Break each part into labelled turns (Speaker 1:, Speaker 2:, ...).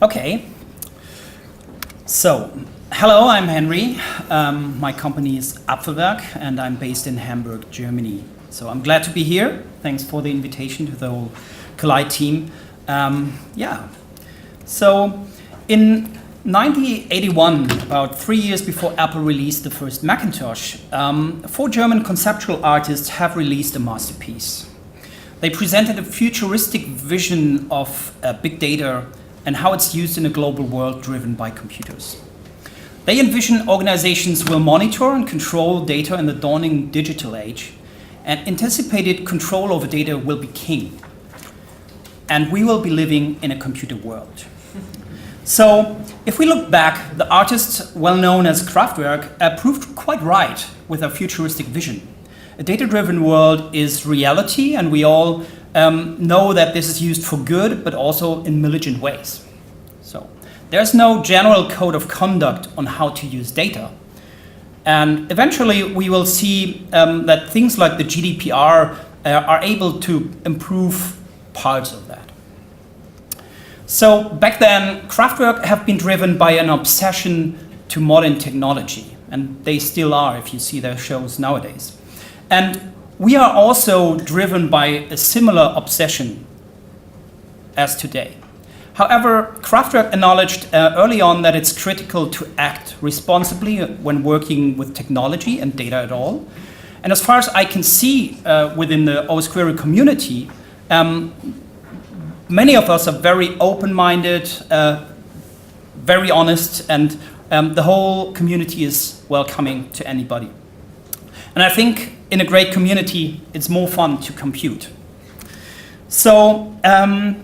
Speaker 1: Okay. So, hello, I'm Henry. My company is Apfelwerk, and I'm based in Hamburg, Germany. So I'm glad to be here. Thanks for the invitation to the whole Collide team. So in 1981, about 3 years before Apple released the first Macintosh, 4 German conceptual artists have released a masterpiece. They presented a futuristic vision of big data and how it's used in a global world driven by computers. They envision organizations will monitor and control data in the dawning digital age, and anticipated control over data will be king. And we will be living in a computer world. So, if we look back, the artists, well known as Kraftwerk, proved quite right with a futuristic vision. A data-driven world is reality, and we all know that this is used for good, but also in malignant ways. So, there's no general code of conduct on how to use data. And eventually, we will see that things like the GDPR are able to improve parts of that. So back then, Kraftwerk have been driven by an obsession to modern technology, and they still are if you see their shows nowadays. And we are also driven by a similar obsession as today. However, Kraftwerk acknowledged early on that it's critical to act responsibly when working with technology and data at all. And as far as I can see within the Osquery community, many of us are very open-minded, very honest, and the whole community is welcoming to anybody. And I think in a great community, it's more fun to compute. So, I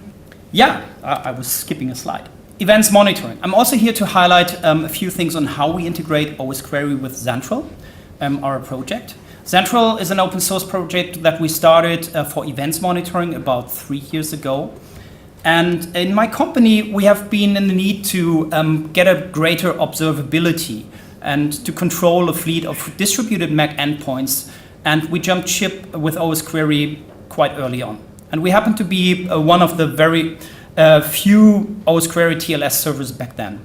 Speaker 1: was skipping a slide. Events monitoring. I'm also here to highlight a few things on how we integrate Osquery with Zentral, our project. Zentral is an open source project that we started for events monitoring about 3 years ago. And in my company, we have been in the need to get a greater observability and to control a fleet of distributed Mac endpoints. And we jumped ship with Osquery quite early on. And we happen to be one of the very few Osquery TLS servers back then.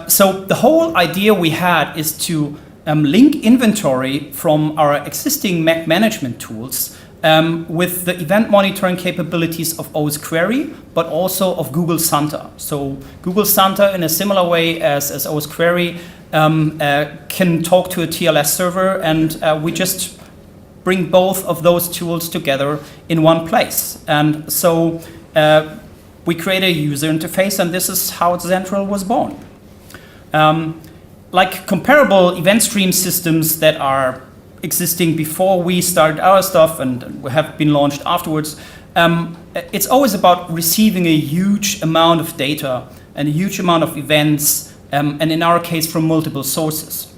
Speaker 1: So the whole idea we had is to link inventory from our existing Mac management tools with the event monitoring capabilities of Osquery, but also of Google Santa. So Google Santa, in a similar way as Osquery, can talk to a TLS server, and we just bring both of those tools together in one place. And so we create a user interface, and this is how Zentral was born. Like comparable event stream systems that are existing before we started our stuff and have been launched afterwards, it's always about receiving a huge amount of data and a huge amount of events, and in our case from multiple sources.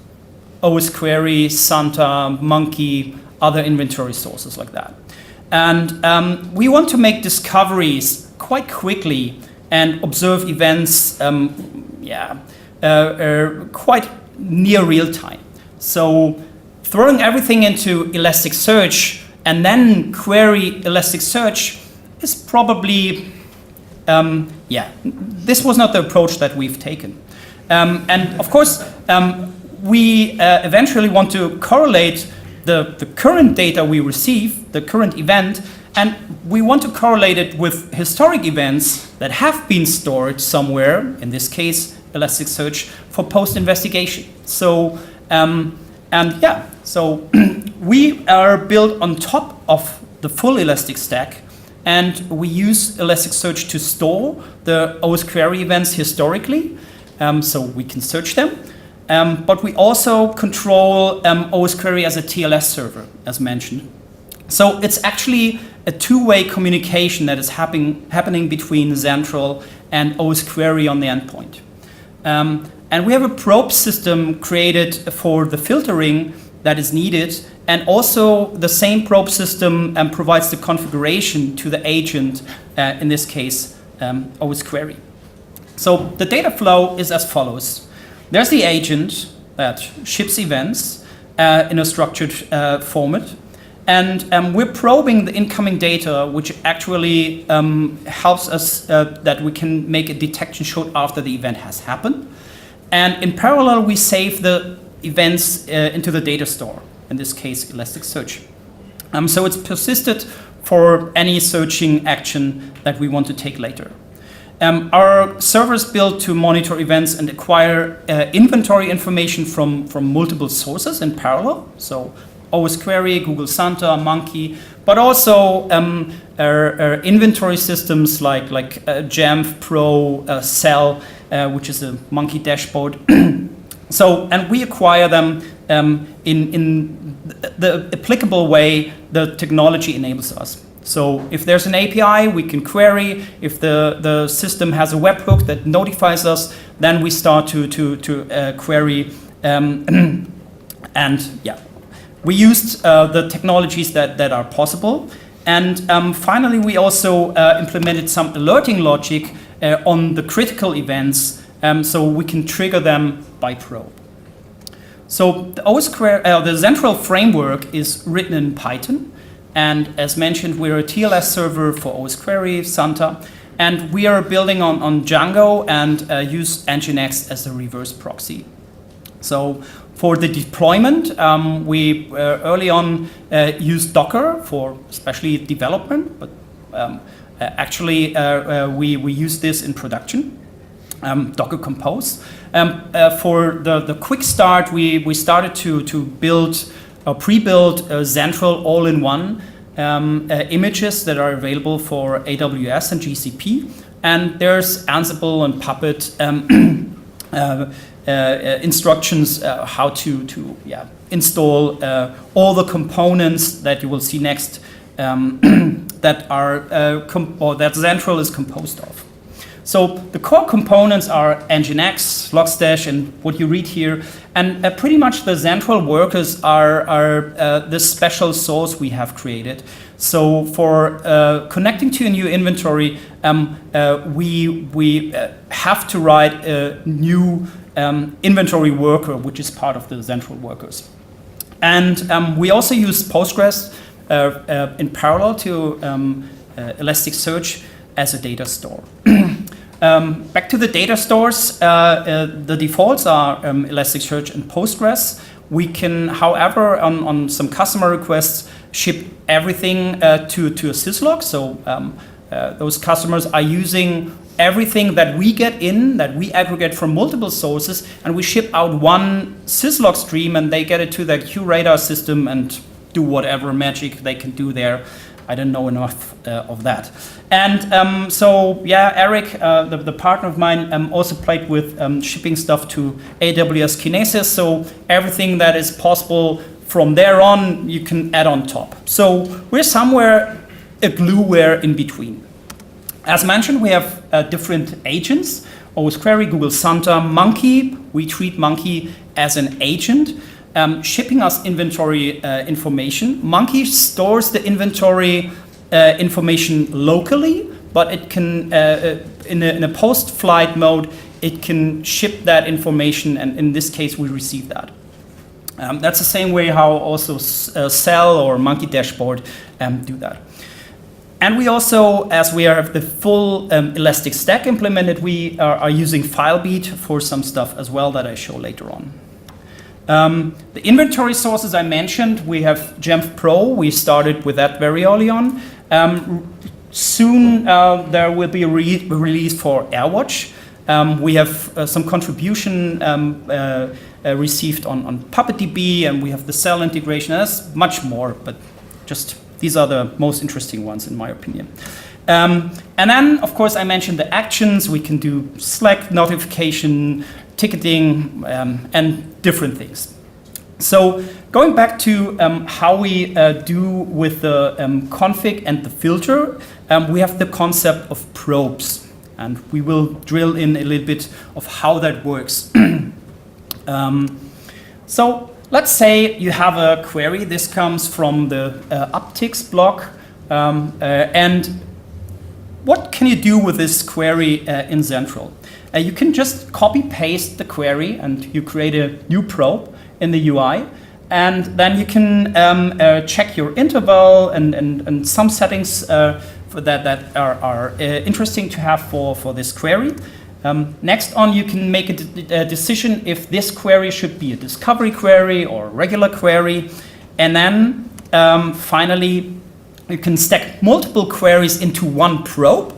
Speaker 1: Osquery, Santa, Monkey, other inventory sources like that. And we want to make discoveries quite quickly and observe events quite near real time. So throwing everything into ElasticSearch and then query ElasticSearch is probably, this was not the approach that we've taken. And of course, we eventually want to correlate the current data we receive, the current event, and we want to correlate it with historic events that have been stored somewhere, in this case, ElasticSearch, for post-investigation. So, so we are built on top of the full ElasticStack, and we use Elasticsearch to store the Osquery events historically, so we can search them. But we also control Osquery as a TLS server, as mentioned. So it's actually a two-way communication that is happening between Zentral and Osquery on the endpoint. And we have a probe system created for the filtering that is needed, and also the same probe system provides the configuration to the agent, in this case, Osquery. So the data flow is as follows. There's the agent that ships events in a structured format. And we're probing the incoming data, which actually helps us that we can make a detection short after the event has happened. And in parallel, we save the events into the data store, in this case, ElasticSearch. So it's persisted for any searching action that we want to take later. Our server is built to monitor events and acquire inventory information from multiple sources in parallel. So Osquery, Google Santa, Monkey, but also our inventory systems like Jamf Pro, Cell, which is a Monkey dashboard. So, and we acquire them in the applicable way the technology enables us. So if there's an API, we can query. If the system has a webhook that notifies us, then we start to query. And yeah, we used the technologies that are possible. And finally, we also implemented some alerting logic on the critical events, so we can trigger them by probe. So the Zentral framework is written in Python. And as mentioned, we're a TLS server for Osquery, Santa, and we are building on Django and use Nginx as a reverse proxy. So for the deployment, we early on used Docker for especially development, but actually we use this in production, Docker Compose. For the quick start, we started to build pre-built Zentral all-in-one images that are available for AWS and GCP. And there's Ansible and Puppet instructions how to install all the components that you will see next that are that Zentral is composed of. So the core components are Nginx, Logstash, and what you read here. And pretty much the Zentral workers are the special source we have created. So for connecting to a new inventory, we have to write a new inventory worker, which is part of the Zentral workers. And we also use Postgres in parallel to ElasticSearch as a data store. Back to the data stores, the defaults are ElasticSearch and Postgres. We can, however, on some customer requests, ship everything to a syslog. So those customers are using everything that we get in, that we aggregate from multiple sources, and we ship out one syslog stream, and they get it to their QRadar system and do whatever magic they can do there. I don't know enough of that. And so, yeah, Eric, the partner of mine, also played with shipping stuff to AWS Kinesis. So everything that is possible from there on, you can add on top. So we're somewhere a glueware in between. As mentioned, we have different agents. Osquery, Google Santa, Monkey. We treat Monkey as an agent. Shipping us inventory information. Monkey stores the inventory information locally, but it can, in a post-flight mode, it can ship that information, and in this case, we receive that. That's the same way how also Cell or Monkey dashboard do that. And we also, as we have the full ElasticStack implemented, we are using FileBeat for some stuff as well that I show later on. The inventory sources I mentioned, we have Jamf Pro. We started with that very early on. Soon there will be a release for AirWatch. We have some contribution received on PuppetDB, and we have the Cell integration. There's much more, but just these are the most interesting ones in my opinion. And then, of course, I mentioned the actions. We can do Slack notification, ticketing, and different things. So going back to how we do with the config and the filter, we have the concept of probes. And we will drill in a little bit of how that works. So let's say you have a query. This comes from the upticks blog. And what can you do with this query in Zentral? You can just copy-paste the query, and you create a new probe in the UI. And then you can check check your interval and some settings for that are interesting to have for this query. Next on, you can make a decision if this query should be a discovery query or a regular query. And then finally, you can stack multiple queries into one probe,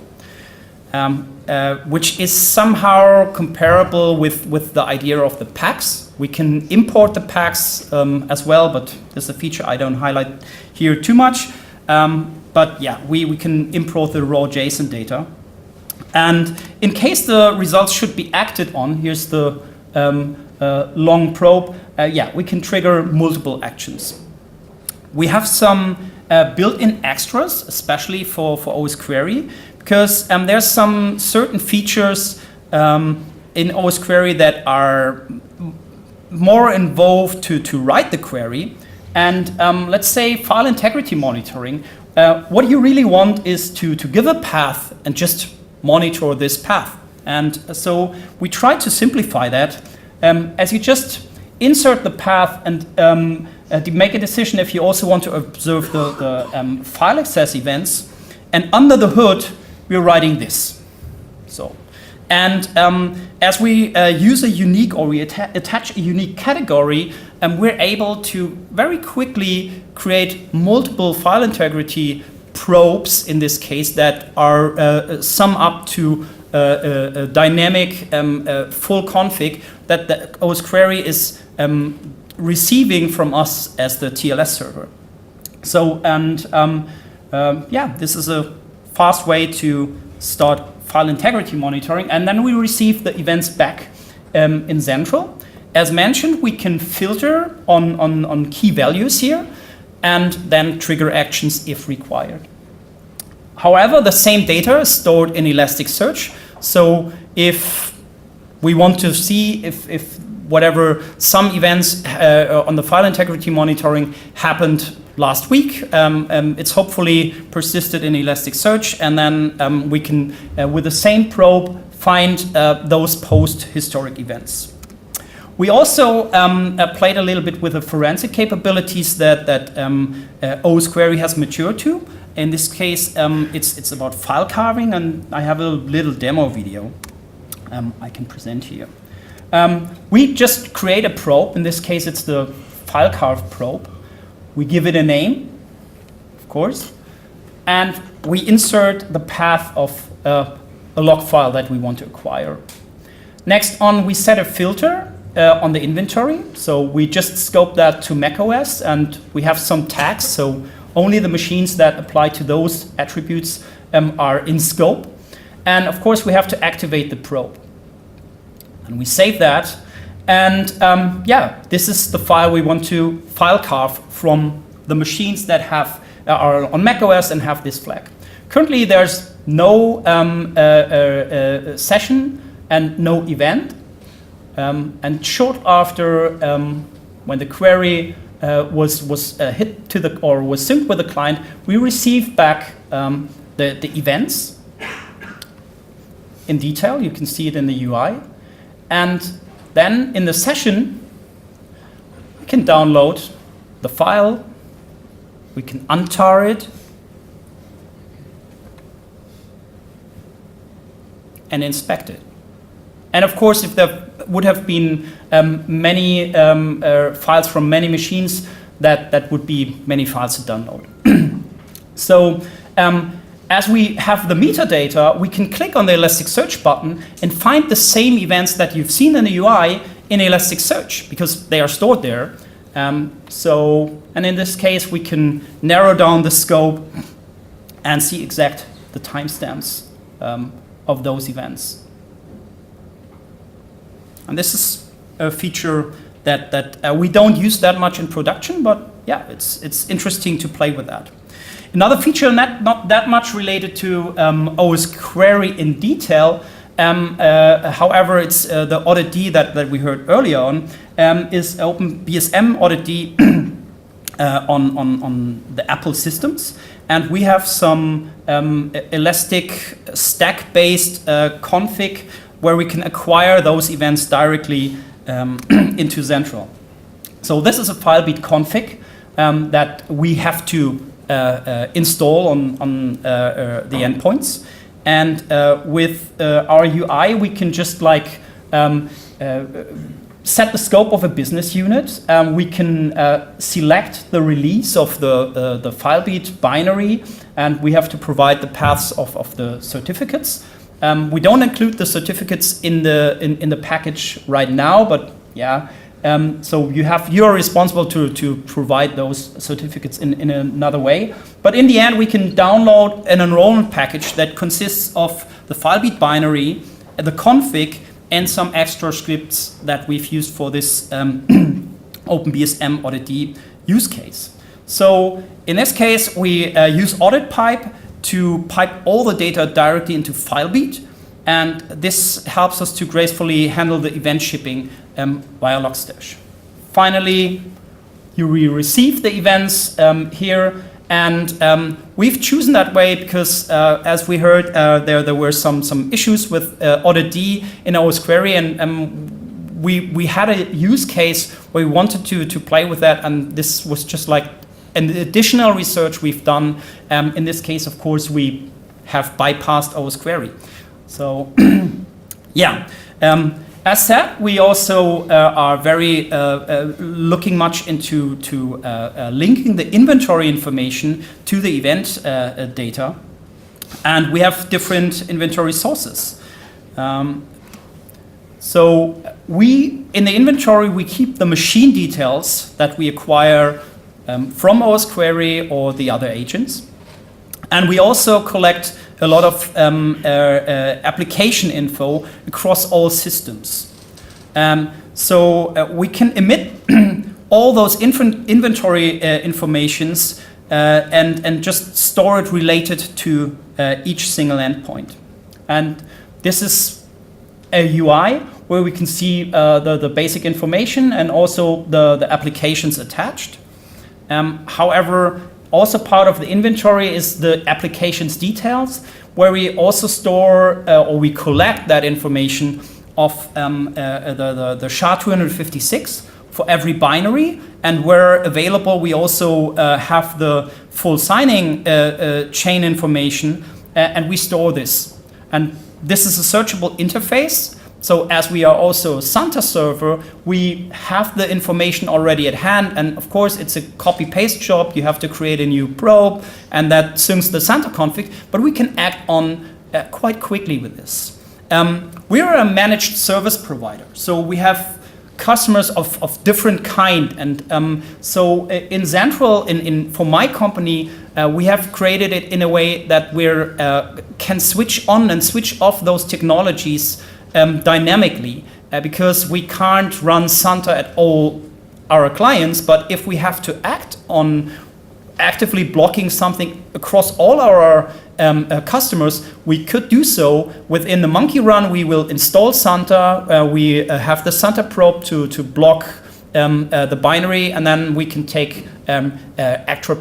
Speaker 1: which is somehow comparable with the idea of the packs. We can import the packs as well, but this is a feature I don't highlight here too much. But yeah, we can import the raw JSON data. And in case the results should be acted on, here's the long probe, yeah, we can trigger multiple actions. We have some built-in extras, especially for Osquery, because there's some certain features in Osquery that are more involved to write the query. And let's say file integrity monitoring. What you really want is to give a path and just monitor this path. And so we try to simplify that as you just insert the path and make a decision if you also want to observe the file access events. And under the hood, we're writing this. So, and as we use a unique, or we attach a unique category, we're able to very quickly create multiple file integrity probes, in this case, that are sum up to a dynamic full config that the Osquery is receiving from us as the TLS server. So, and yeah, this is a fast way to start file integrity monitoring. And then we receive the events back in Zentral. As mentioned, we can filter on key values here and then trigger actions if required. However, the same data is stored in ElasticSearch. So if we want to see if whatever some events on the file integrity monitoring happened last week, it's hopefully persisted in Elasticsearch, and then we can, with the same probe, find those post-historic events. We also played a little bit with the forensic capabilities that Osquery has matured to. In this case, it's about file carving, and I have a little demo video I can present here. We just create a probe. In this case, it's the file carve probe. We give it a name, of course, and we insert the path of a log file that we want to acquire. Next on, we set a filter on the inventory. So we just scope that to macOS, and we have some tags. So only the machines that apply to those attributes are in scope. And of course, we have to activate the probe. And we save that. And yeah, this is the file we want to file carve from the machines that are on macOS and have this flag. Currently, there's no session and no event. And short after, when the query was hit to the, or was synced with the client, we received back the events in detail. You can see it in the UI. And then in the session, we can download the file, we can untar it, and inspect it. And of course, if there would have been many files from many machines, that would be many files to download. So as we have the metadata, we can click on the Elasticsearch button and find the same events that you've seen in the UI in Elasticsearch, because they are stored there. And in this case, we can narrow down the scope and see exact the timestamps of those events. And this is a feature that we don't use that much in production, but yeah, it's interesting to play with that. Another feature not that much related to Osquery in detail, however, it's the audit D that we heard earlier on, is OpenBSM audit D on the Apple systems. And we have some ElasticStack based config where we can acquire those events directly into Zentral. So this is a filebeat config that we have to install on the endpoints. And with our UI, we can just like set the scope of a business unit. We can select the release of the FileBeat binary, and we have to provide the paths of the certificates. We don't include the certificates in the package right now, but yeah. So you are responsible to provide those certificates in another way. But in the end, we can download an enrollment package that consists of the FileBeat binary, the config, and some extra scripts that we've used for this OpenBSM AuditD use case. So in this case, we use AuditPipe to pipe all the data directly into FileBeat. And this helps us to gracefully handle the event shipping via Logstash. Finally, you receive the events here. And we've chosen that way because, as we heard, there were some issues with AuditD in Osquery, and we had a use case where we wanted to play with that, and this was just like an additional research we've done. In this case, of course, we have bypassed Osquery. So, yeah. As said, we also are very looking much into linking the inventory information to the event data, and we have different inventory sources. So in the inventory we keep the machine details that we acquire from Osquery or the other agents, and we also collect a lot of application info across all systems. So we can emit all those inventory informations and just store it related to each single endpoint. And this is a UI where we can see the basic information and also the applications attached. However, also part of the inventory is the applications details, where we also store or we collect that information of the SHA-256 for every binary, and where available we also have the full signing chain information, and we store this. And this is a searchable interface. So as we are also a Santa server, we have the information already at hand. And of course, it's a copy-paste job. You have to create a new probe, and that syncs the Santa config. But we can act on quite quickly with this. We are a managed service provider. So we have customers of different kind. And so in Zentral, for my company, we have created it in a way that we can switch on and switch off those technologies dynamically, because we can't run Santa at all our clients. But if we have to act on actively blocking something across all our customers, we could do so within the monkey run. We will install Santa. We have the Santa probe to block the binary, and then we can take extra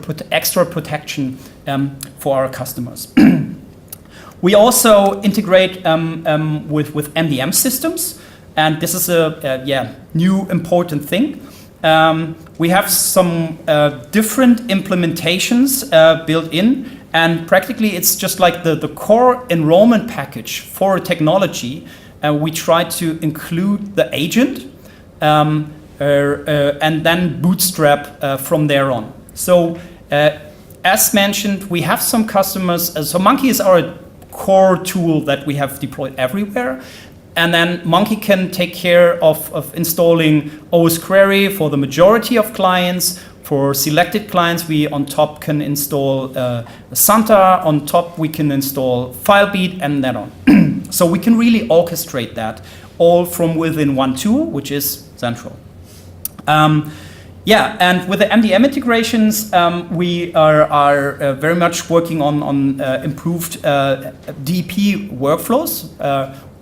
Speaker 1: protection for our customers. We also integrate with MDM systems, and this is a new important thing. We have some different implementations built in, and practically it's just like the core enrollment package for a technology. We try to include the agent and then bootstrap from there on. So as mentioned, we have some customers. So Monkey is our core tool that we have deployed everywhere. And then Monkey can take care of installing Osquery for the majority of clients. For selected clients, we on top can install Santa. On top, we can install FileBeat and that on. So we can really orchestrate that all from within one tool, which is Zentral. And with the MDM integrations, we are very much working on improved DP workflows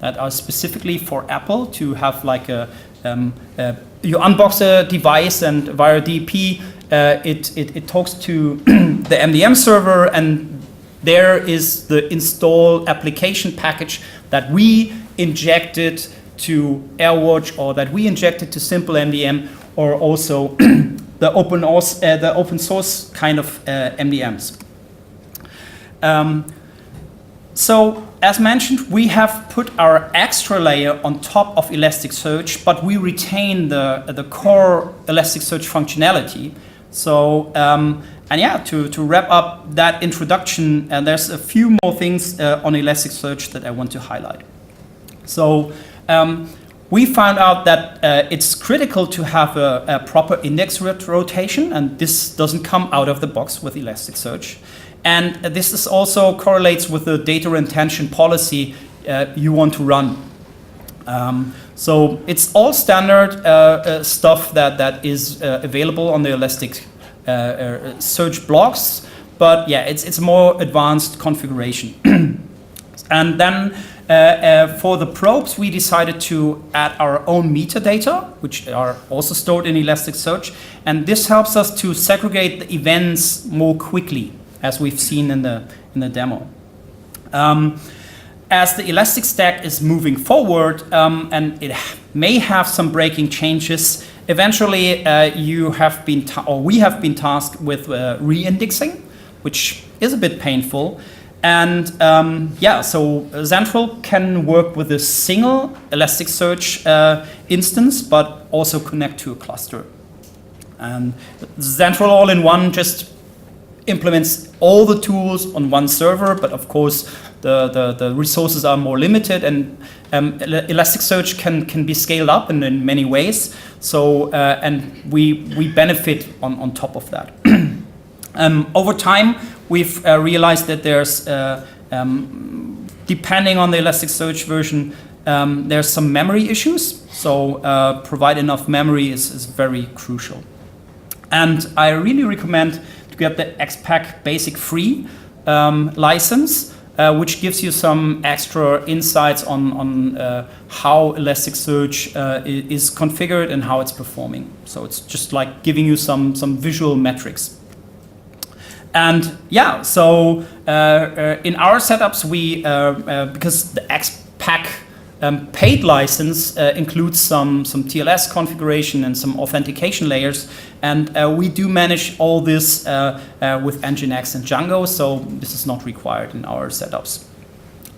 Speaker 1: that are specifically for Apple to have like you unbox a device, and via DP it talks to the MDM server, and there is the install application package that we injected to AirWatch, or that we injected to Simple MDM, or also the open source kind of MDMs. So, as mentioned, we have put our extra layer on top of Elasticsearch, but we retain the core Elasticsearch functionality. So, and yeah, to wrap up that introduction, there's a few more things on Elasticsearch that I want to highlight. So, we found out that it's critical to have a proper index rotation, and this doesn't come out of the box with Elasticsearch. And this is also correlates with the data retention policy you want to run. So it's all standard stuff that is available on the Elasticsearch blogs, but yeah, it's more advanced configuration. And then for the probes, we decided to add our own metadata, which are also stored in Elasticsearch, and this helps us to segregate the events more quickly, as we've seen in the demo. As the ElasticStack is moving forward, and it may have some breaking changes, eventually we have been tasked with re-indexing, which is a bit painful. And yeah, so Zentral can work with a single Elasticsearch instance, but also connect to a cluster. And Zentral all-in-one just implements all the tools on one server, but of course the resources are more limited, and Elasticsearch can be scaled up in many ways. So and we benefit on top of that. Over time, we've realized that there's depending on the Elasticsearch version, there's some memory issues. So provide enough memory is very crucial. And I really recommend to get the XPack Basic Free license, which gives you some extra insights on how Elasticsearch is configured and how it's performing. So it's just like giving you some visual metrics. And yeah, so in our setups, we because the XPack paid license includes some TLS configuration and some authentication layers, and we do manage all this with Nginx and Django, so this is not required in our setups.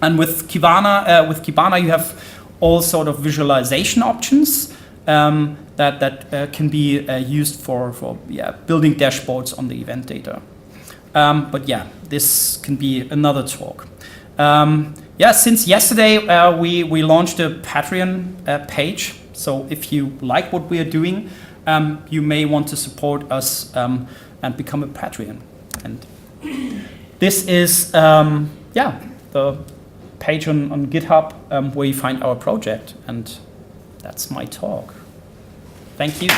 Speaker 1: And with Kibana, you have all sort of visualization options that can be used for building dashboards on the event data. But yeah, this can be another talk. Yeah, since yesterday we launched a Patreon page. So if you like what we are doing, you may want to support us and become a Patreon. And this is the page on GitHub where you find our project. And that's my talk. Thank you.